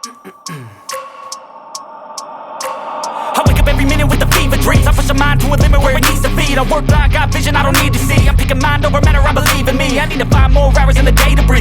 I wake up every minute with the fever dreams. I push my mind to a limit where it needs to be. I work blind, got vision I don't need to see. I'm picking mind over matter, I believe in me. I need to find more hours in the day to breathe.